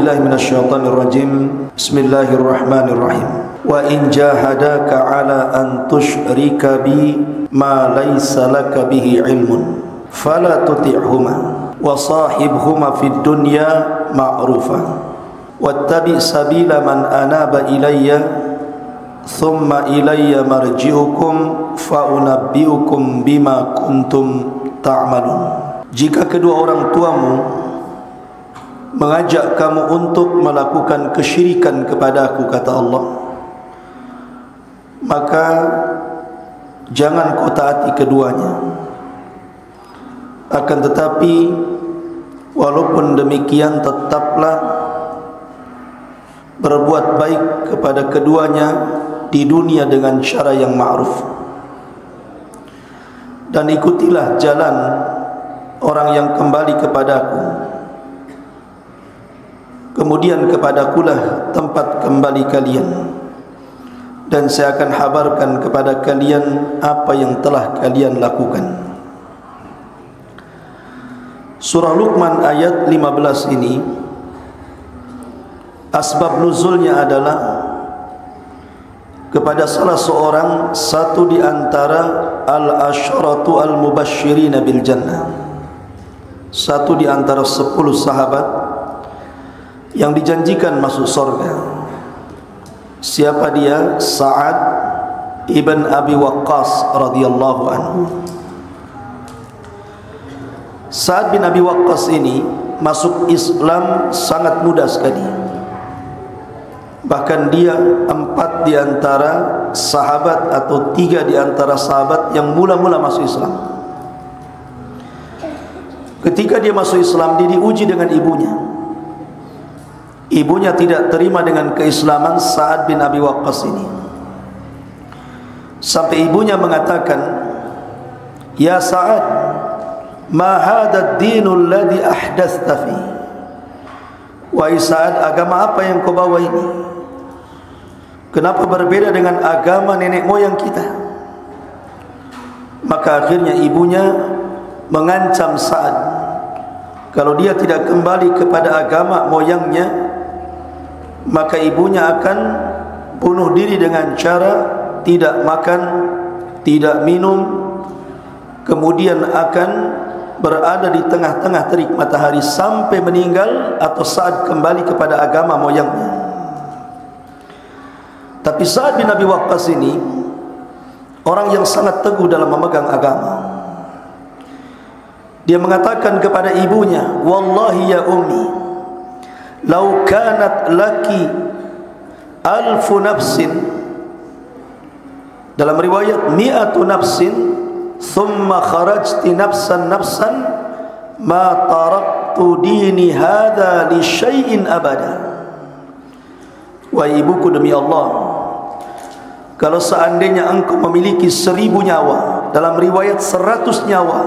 billahi minasyaitonir rajim. Bismillahirrahmanirrahim. Wa in jahadaka ala an tusyrika bi ma laysa laka bihi ilmun fala tuti'huma wa sahibhuma fid dunya ma'rufa wattabi sabila man anaba ilayya thumma ilayya marji'ukum fa unabbi'ukum bima kuntum ta'malun. Jika kedua orang tuamu mengajak kamu untuk melakukan kesyirikan kepadaku, kata Allah, maka jangan kau taati keduanya. Akan tetapi walaupun demikian tetaplah berbuat baik kepada keduanya di dunia dengan cara yang ma'ruf, dan ikutilah jalan orang yang kembali kepadaku, kemudian kepadakulah tempat kembali kalian, dan saya akan habarkan kepada kalian apa yang telah kalian lakukan. Surah Luqman ayat 15 ini, asbab nuzulnya adalah kepada salah seorang, satu di antara al-asyratu al-mubasyirina bil jannah, satu di antara 10 sahabat yang dijanjikan masuk surga. Siapa dia? Sa'ad ibn Abi Waqqas radhiyallahu anhu. Sa'ad bin Abi Waqqas ini masuk Islam sangat mudah sekali. Bahkan dia 4 di antara sahabat atau 3 di antara sahabat yang mula-mula masuk Islam. Ketika dia masuk Islam, dia diuji dengan ibunya. Ibunya tidak terima dengan keislaman Sa'ad bin Abi Waqqas ini, sampai ibunya mengatakan, "Ya Sa'ad, ma hadha ad-dinul ladzi ahdathta fi?" Wahai Sa'ad, agama apa yang kau bawa ini? Kenapa berbeda dengan agama nenek moyang kita? Maka akhirnya ibunya mengancam Sa'ad, kalau dia tidak kembali kepada agama moyangnya, maka ibunya akan bunuh diri dengan cara tidak makan, tidak minum, kemudian akan berada di tengah-tengah terik matahari sampai meninggal atau saat kembali kepada agama moyangnya. Tapi Sa'ad bin Abi Waqqas ini orang yang sangat teguh dalam memegang agama. Dia mengatakan kepada ibunya, "Wallahi ya ummi, lau kanat laki alfu nafsin," dalam riwayat mi'atu nafsin, "thumma kharajti nafsan ma taraktu dini hadha li syai'in abada." Wahai ibuku, demi Allah, kalau seandainya engkau memiliki 1000 nyawa, dalam riwayat 100 nyawa,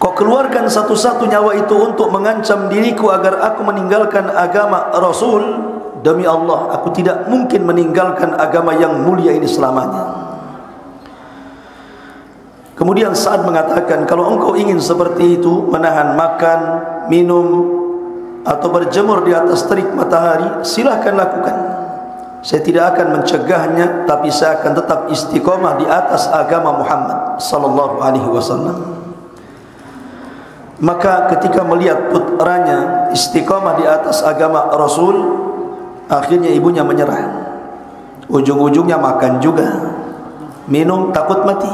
kau keluarkan satu-satu nyawa itu untuk mengancam diriku agar aku meninggalkan agama Rasul, demi Allah, aku tidak mungkin meninggalkan agama yang mulia ini selamanya. Kemudian Sa'ad mengatakan, kalau engkau ingin seperti itu, menahan makan, minum, atau berjemur di atas terik matahari, silahkan lakukan. Saya tidak akan mencegahnya, tapi saya akan tetap istiqomah di atas agama Muhammad sallallahu alaihi wasallam. Maka ketika melihat putranya istiqamah di atas agama Rasul, akhirnya ibunya menyerah. Ujung-ujungnya makan juga, minum, takut mati.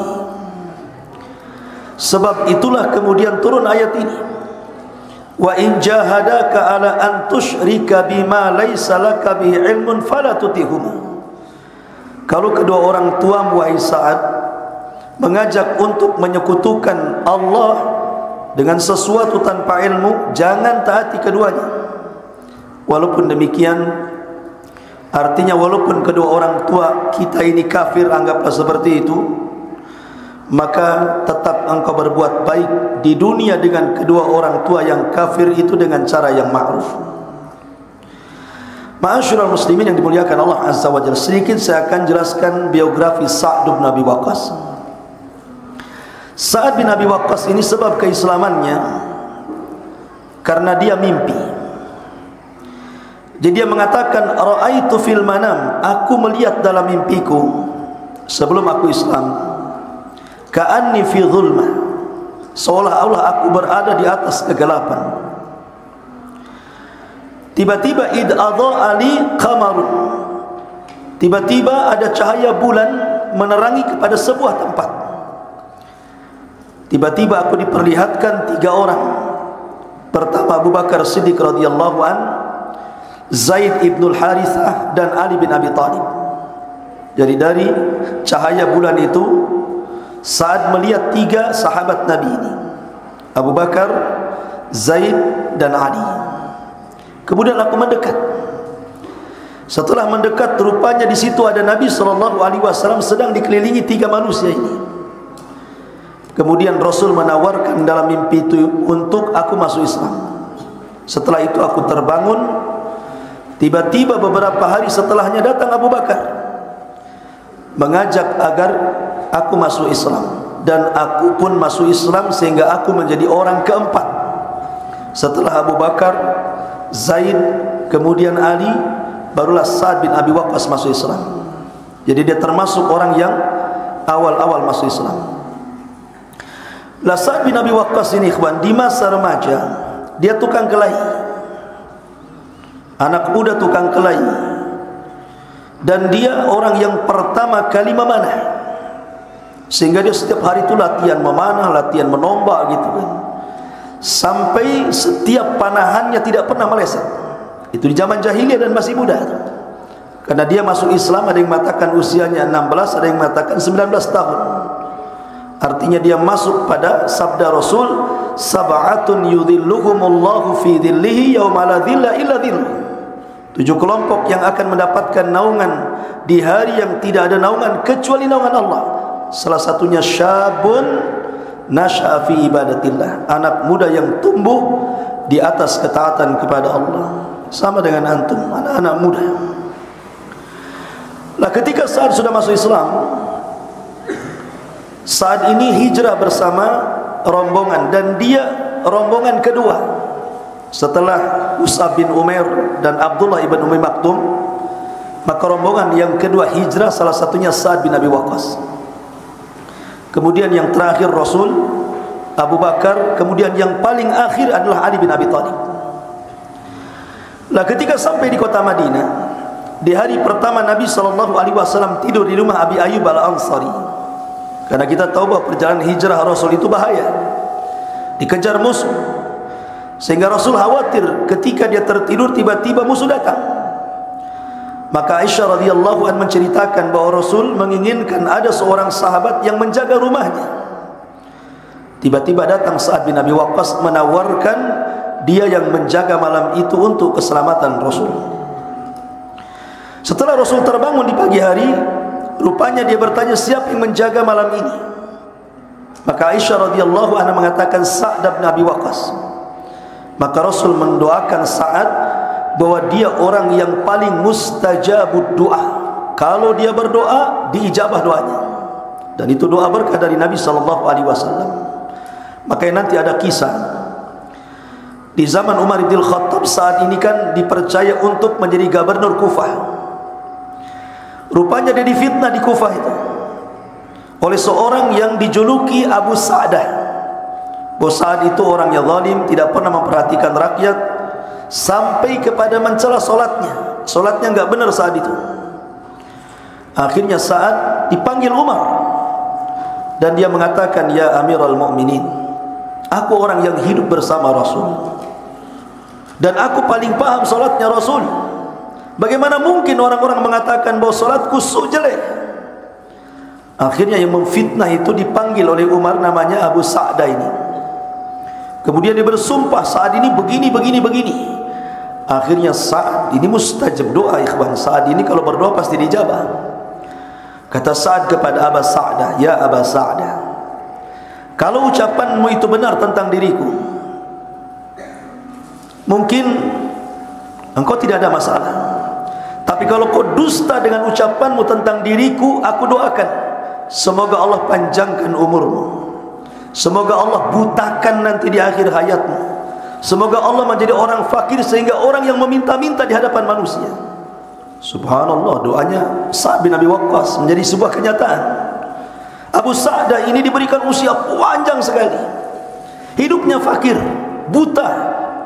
Sebab itulah kemudian turun ayat ini, "Wa in jahadaka ala an tusyrika bima laysa laka bihi ilmun fala tutihuma." Kalau kedua orang tuamu, wahai Sa'ad, mengajak untuk menyekutukan Allah dengan sesuatu tanpa ilmu, jangan taati keduanya. Walaupun demikian, artinya walaupun kedua orang tua kita ini kafir, anggaplah seperti itu, maka tetap engkau berbuat baik di dunia dengan kedua orang tua yang kafir itu dengan cara yang ma'ruf. Ma'asyiral muslimin yang dimuliakan Allah Azza wa Jalla, sedikit saya akan jelaskan biografi Sa'ad bin Abi Waqqas. Sa'ad bin Abi Waqqas ini sebab keislamannya karena dia mimpi. Jadi dia mengatakan, ra'aitu fil manam, aku melihat dalam mimpiku sebelum aku Islam, ka'anni fi dhulmah, seolah-olah aku berada di atas kegelapan. Tiba-tiba id adha'a li qamarun, tiba-tiba ada cahaya bulan menerangi kepada sebuah tempat. Tiba-tiba aku diperlihatkan 3 orang. Pertama Abu Bakar Siddiq radhiyallahu an, Zaid ibn al-Harithah, dan Ali bin Abi Thalib. Jadi dari cahaya bulan itu Sa'ad melihat 3 sahabat Nabi ini, Abu Bakar, Zaid, dan Ali. Kemudian aku mendekat. Setelah mendekat, rupanya di situ ada Nabi SAW sedang dikelilingi 3 manusia ini. Kemudian Rasul menawarkan dalam mimpi itu untuk aku masuk Islam. Setelah itu aku terbangun. Tiba-tiba beberapa hari setelahnya datang Abu Bakar mengajak agar aku masuk Islam, dan aku pun masuk Islam sehingga aku menjadi orang keempat setelah Abu Bakar, Zaid, kemudian Ali, barulah Sa'ad bin Abi Waqqas masuk Islam. Jadi dia termasuk orang yang awal-awal masuk Islam. Lah Sa'ad bin Abi Waqqas ini ikhwan, di masa remaja dia tukang kelahi, anak muda tukang kelahi, dan dia orang yang pertama kali memanah, sehingga dia setiap hari itu latihan memanah, latihan menombak gitu kan, sampai setiap panahannya tidak pernah meleset. Itu di zaman jahiliyah dan masih muda. Karena dia masuk Islam, ada yang mengatakan usianya 16, ada yang mengatakan 19 tahun. Artinya dia masuk pada sabda Rasul, sab'atun yudhilluhumullahu fi dhillihi yawma la dhilla illa dhilluh. 7 kelompok yang akan mendapatkan naungan di hari yang tidak ada naungan kecuali naungan Allah. Salah satunya syabun nasha'a fi ibadatillah, anak muda yang tumbuh di atas ketaatan kepada Allah. Sama dengan antum, anak-anak muda. Nah, ketika Sa'ad sudah masuk Islam, saat ini hijrah bersama rombongan, dan dia rombongan kedua setelah Mus'ab bin Umair dan Abdullah ibn Umi Maktum. Maka rombongan yang kedua hijrah, salah satunya Sa'ad bin Abi Waqqas. Kemudian yang terakhir Rasul, Abu Bakar. Kemudian yang paling akhir adalah Ali bin Abi Thalib. Nah, ketika sampai di kota Madinah, di hari pertama Nabi SAW tidur di rumah Abi Ayyub al-Ansari. Karena kita tahu bahwa perjalanan hijrah Rasul itu bahaya, dikejar musuh, sehingga Rasul khawatir ketika dia tertidur tiba-tiba musuh datang. Maka Aisyah radhiyallahu anha menceritakan bahwa Rasul menginginkan ada seorang sahabat yang menjaga rumahnya. Tiba-tiba datang Sa'ad bin Abi Waqqas menawarkan dia yang menjaga malam itu untuk keselamatan Rasul. Setelah Rasul terbangun di pagi hari, rupanya dia bertanya, siapa yang menjaga malam ini? Maka Aisyah radhiyallahu anha mengatakan, Sa'ad bin Abi Waqqas. Maka Rasul mendoakan Sa'ad bahwa dia orang yang paling mustajabud doa. Kalau dia berdoa, diijabah doanya. Dan itu doa berkah dari Nabi SAW. Makanya nanti ada kisah di zaman Umar bin Khattab. Saat ini kan dipercaya untuk menjadi gubernur Kufah. Rupanya dia difitnah di Kufah itu oleh seorang yang dijuluki Abu Sa'dah. Bahwa saat itu orang yang zalim, tidak pernah memperhatikan rakyat, sampai kepada mencela solatnya. Solatnya enggak benar saat itu. Akhirnya saat dipanggil Umar, dan dia mengatakan, ya Amirul Mukminin, aku orang yang hidup bersama Rasul, dan aku paling paham solatnya Rasul. Bagaimana mungkin orang-orang mengatakan bahwa solatku jelek? Akhirnya yang memfitnah itu dipanggil oleh Umar, namanya Abu Sa'dah ini. Kemudian dia bersumpah, saat ini begini. Akhirnya Sa'ad ini mustajab doa, ikhwan. Sa'ad ini kalau berdoa pasti dijabah. Kata Sa'ad kepada Abu Sa'dah, ya Abu Sa'dah, kalau ucapanmu itu benar tentang diriku, mungkin engkau tidak ada masalah. Tapi kalau kau dusta dengan ucapanmu tentang diriku, aku doakan semoga Allah panjangkan umurmu, semoga Allah butakan nanti di akhir hayatmu, Semoga Allah menjadi orang fakir sehingga orang yang meminta-minta di hadapan manusia. Subhanallah, doanya Sa'ad bin Abi Waqqas menjadi sebuah kenyataan. Abu Sa'dah ini diberikan usia panjang sekali, hidupnya fakir, buta,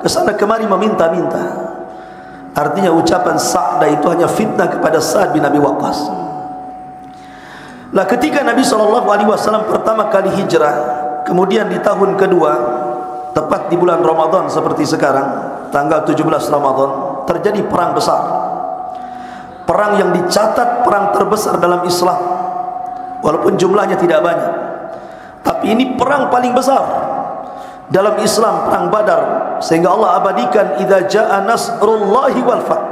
kesana kemari meminta-minta. Artinya ucapan Sa'dah itu hanya fitnah kepada Sa'ad bin Abi Waqqas. Lah ketika Nabi SAW pertama kali hijrah, kemudian di tahun kedua, tepat di bulan Ramadan seperti sekarang, tanggal 17 Ramadan, terjadi perang besar. Perang yang dicatat perang terbesar dalam Islam, walaupun jumlahnya tidak banyak, tapi ini perang paling besar dalam Islam, perang Badar. Sehingga Allah abadikan, idza jaa nasrullahi wal fath,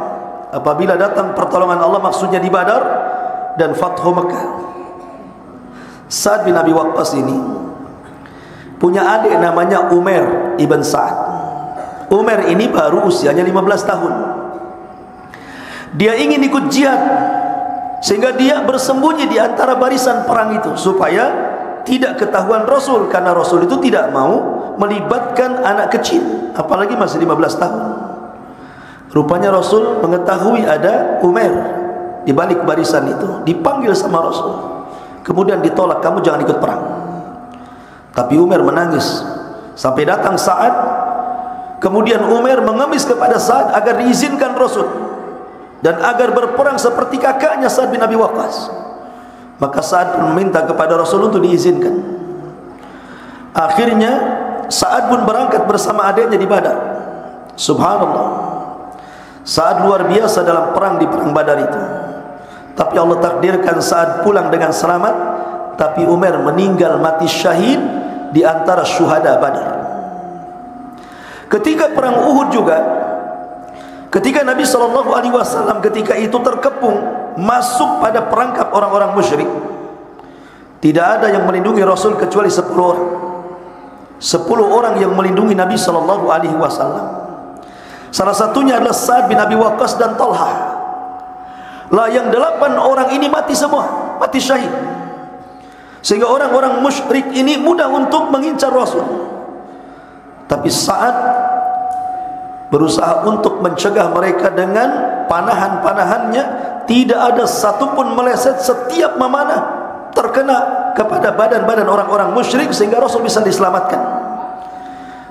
apabila datang pertolongan Allah, maksudnya di Badar dan Fathu Mekah. Sa'ad bin Abi Waqqas ini punya adik namanya Umair ibn Sa'ad. Umair ini baru usianya 15 tahun. Dia ingin ikut jihad, sehingga dia bersembunyi di antara barisan perang itu supaya tidak ketahuan Rasul, karena Rasul itu tidak mau melibatkan anak kecil, apalagi masih 15 tahun. Rupanya Rasul mengetahui ada Umair di balik barisan itu, dipanggil sama Rasul, kemudian ditolak, kamu jangan ikut perang. Tapi Umair menangis sampai datang Sa'ad. Kemudian Umair mengemis kepada Sa'ad agar diizinkan Rasul dan agar berperang seperti kakaknya Sa'ad bin Abi Waqqas. Maka Sa'ad pun meminta kepada Rasul untuk diizinkan. Akhirnya Sa'ad pun berangkat bersama adiknya di Badar. Subhanallah, Sa'ad luar biasa dalam perang di perang Badar itu. Tapi Allah takdirkan Sa'ad pulang dengan selamat, tapi Umair meninggal mati syahid di antara syuhada Badar. Ketika perang Uhud juga, ketika Nabi SAW ketika itu terkepung masuk pada perangkap orang-orang musyrik, tidak ada yang melindungi Rasul kecuali 10 orang. 10 orang yang melindungi Nabi SAW. Salah satunya adalah Sa'ad bin Abi Waqqas dan Talha. Lah yang 8 orang ini mati semua, mati syahid. Sehingga orang-orang musyrik ini mudah untuk mengincar Rasul. Tapi Sa'ad berusaha untuk mencegah mereka dengan panahan-panahannya. Tidak ada satupun meleset, setiap memanah terkena kepada badan-badan orang-orang musyrik, sehingga Rasul bisa diselamatkan.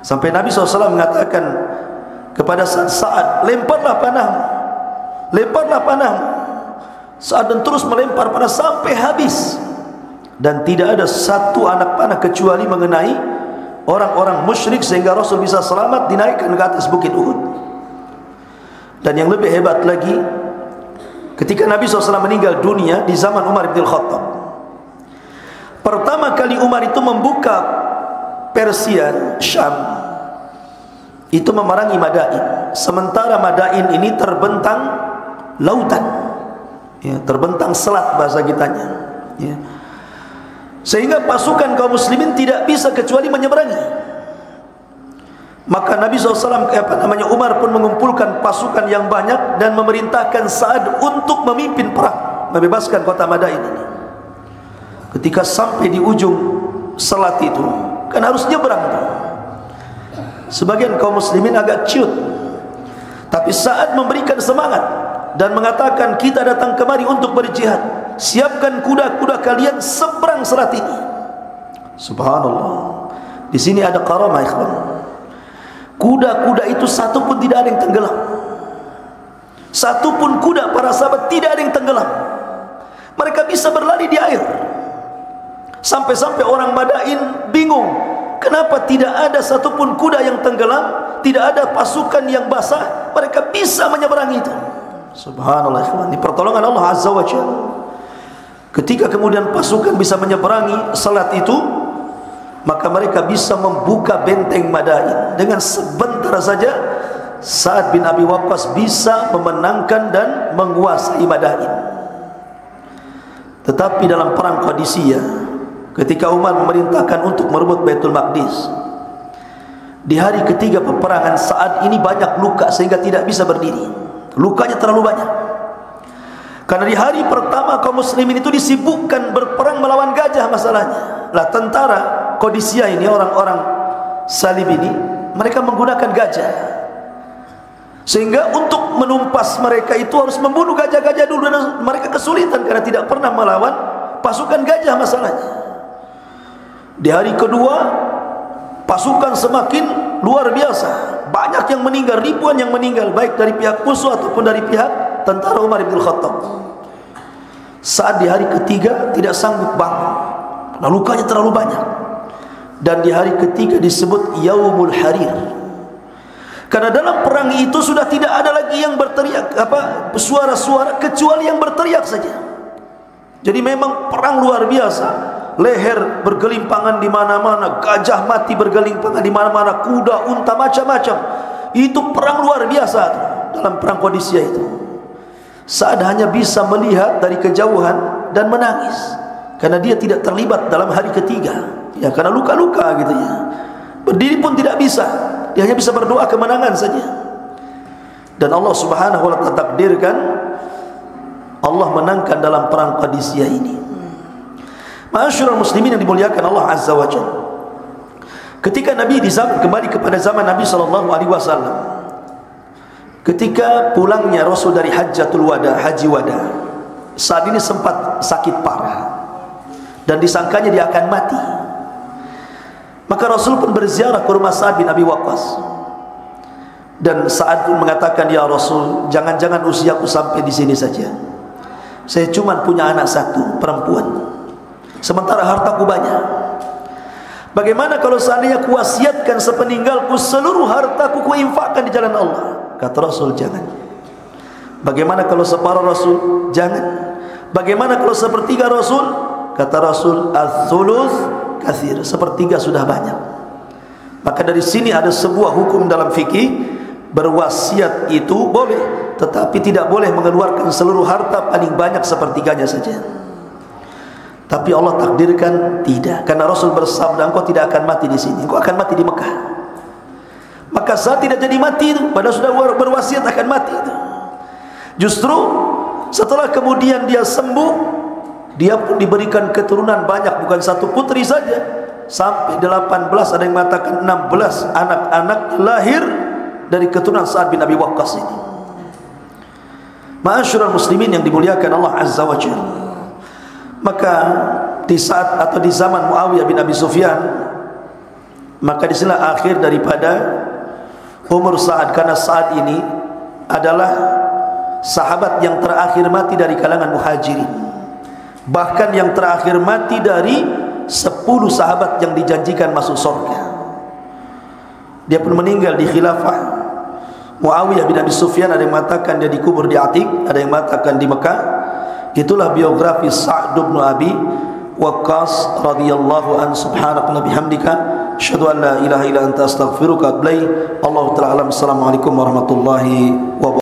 Sampai Nabi SAW mengatakan kepada Sa'ad, lemparlah panahmu, lemparlah panahmu. Sa'ad dan terus melempar panah sampai habis, dan tidak ada satu anak panah kecuali mengenai orang-orang musyrik, sehingga Rasul bisa selamat dinaikkan ke atas bukit Uhud. Dan yang lebih hebat lagi, ketika Nabi SAW meninggal dunia di zaman Umar bin Khattab, pertama kali Umar itu membuka Persia, Syam, itu memerangi Madain. Sementara Madain ini terbentang lautan, ya, terbentang selat bahasa kitanya, ya. Sehingga pasukan kaum muslimin tidak bisa kecuali menyeberangi. Maka Nabi SAW, Umar pun mengumpulkan pasukan yang banyak dan memerintahkan Sa'ad untuk memimpin perang, membebaskan kota Madain ini. Ketika sampai di ujung selat itu, kan harus nyebrang tuh. Sebagian kaum muslimin agak ciut, tapi Sa'ad memberikan semangat dan mengatakan, kita datang kemari untuk berjihad, siapkan kuda-kuda kalian seberang selat ini. Subhanallah, di sini ada karamah, ikhwan. Kuda-kuda itu satu pun tidak ada yang tenggelam. Satu pun kuda para sahabat tidak ada yang tenggelam. Mereka bisa berlari di air. Sampai-sampai orang Madain bingung, kenapa tidak ada satupun kuda yang tenggelam, tidak ada pasukan yang basah, mereka bisa menyeberangi itu. Subhanallah, ikhwan, ini pertolongan Allah Azza wa Jalla. Ketika kemudian pasukan bisa menyeberangi selat itu, maka mereka bisa membuka benteng Madain. Dengan sebentar saja Sa'ad bin Abi Waqqas bisa memenangkan dan menguasai Madain. Tetapi dalam perang Qadisiyah, ketika Umar memerintahkan untuk merebut Baitul Maqdis, di hari ketiga peperangan Sa'ad ini banyak luka sehingga tidak bisa berdiri. Lukanya terlalu banyak. Karena di hari pertama kaum muslimin itu disibukkan berperang melawan gajah masalahnya. Lah tentara Qadisiyah ini, orang-orang salib ini, mereka menggunakan gajah. Sehingga untuk menumpas mereka itu harus membunuh gajah-gajah dulu, dan mereka kesulitan karena tidak pernah melawan pasukan gajah masalahnya. Di hari kedua pasukan semakin luar biasa, banyak yang meninggal, ribuan yang meninggal, baik dari pihak musuh ataupun dari pihak tentara Umar bin Khattab. Saat di hari ketiga tidak sanggup bangun, nah, lukanya terlalu banyak. Dan di hari ketiga disebut Yaumul Harir, karena dalam perang itu sudah tidak ada lagi yang berteriak suara-suara kecuali yang berteriak saja. Jadi memang perang luar biasa. Leher bergelimpangan di mana-mana, gajah mati bergelimpangan di mana-mana, kuda, unta, macam-macam. Itu perang luar biasa dalam perang Qadisiyah itu. Sa'ad hanya bisa melihat dari kejauhan dan menangis karena dia tidak terlibat dalam hari ketiga, ya, karena luka-luka gitu ya. Berdiri pun tidak bisa, dia hanya bisa berdoa kemenangan saja. Dan Allah Subhanahu wa ta'ala takdirkan Allah menangkan dalam perang Qadisiyah ini. Ma'asyiral muslimin yang dimuliakan Allah Azza wa Jalla, ketika Nabi kembali kepada zaman Nabi SAW, ketika pulangnya Rasul dari Hajjatul Wada, Haji Wada, saat ini sempat sakit parah dan disangkanya dia akan mati. Maka Rasul pun berziarah ke rumah Sa'ad bin Abi Waqqas, dan Sa'ad pun mengatakan, ya Rasul, jangan-jangan usiaku sampai di sini saja. Saya cuma punya anak satu, perempuan, sementara hartaku banyak. Bagaimana kalau seandainya kuwasiatkan sepeninggalku seluruh hartaku kuinfakkan di jalan Allah? Kata Rasul, jangan. Bagaimana kalau separuh Rasul? Jangan. Bagaimana kalau sepertiga Rasul? Kata Rasul, ats-tsuluts katsir, sepertiga sudah banyak. Maka dari sini ada sebuah hukum dalam fikih, berwasiat itu boleh, tetapi tidak boleh mengeluarkan seluruh harta, paling banyak sepertiganya saja. Tapi Allah takdirkan tidak, karena Rasul bersabda, engkau tidak akan mati di sini, engkau akan mati di Mekah. Maka saat tidak jadi mati itu, padahal sudah berwasiat akan mati itu. Justru setelah kemudian dia sembuh, dia pun diberikan keturunan banyak, bukan satu putri saja, sampai 18, ada yang mengatakan 16 anak-anak lahir dari keturunan Sa'ad bin Abi Waqqas ini. Ma'asyiral muslimin yang dimuliakan Allah Azza wa Jalla, maka di saat atau di zaman Muawiyah bin Abi Sufyan, maka disinilah akhir daripada umur Sa'ad, karena Sa'ad ini adalah sahabat yang terakhir mati dari kalangan muhajirin, bahkan yang terakhir mati dari 10 sahabat yang dijanjikan masuk surga. Dia pun meninggal di khilafah Muawiyah bin Abi Sufyan. Ada yang mengatakan dia dikubur di Atik, ada yang mengatakan di Mekah. Itulah biografi Sa'd bin Abi Waqqas radhiyallahu an. Subhanakallahumma bihamdika asyhadu an la ilaha illa anta astaghfiruka wa atubu ilaik. Allahu ta'ala alam. Assalamualaikum warahmatullahi wabarakatuh.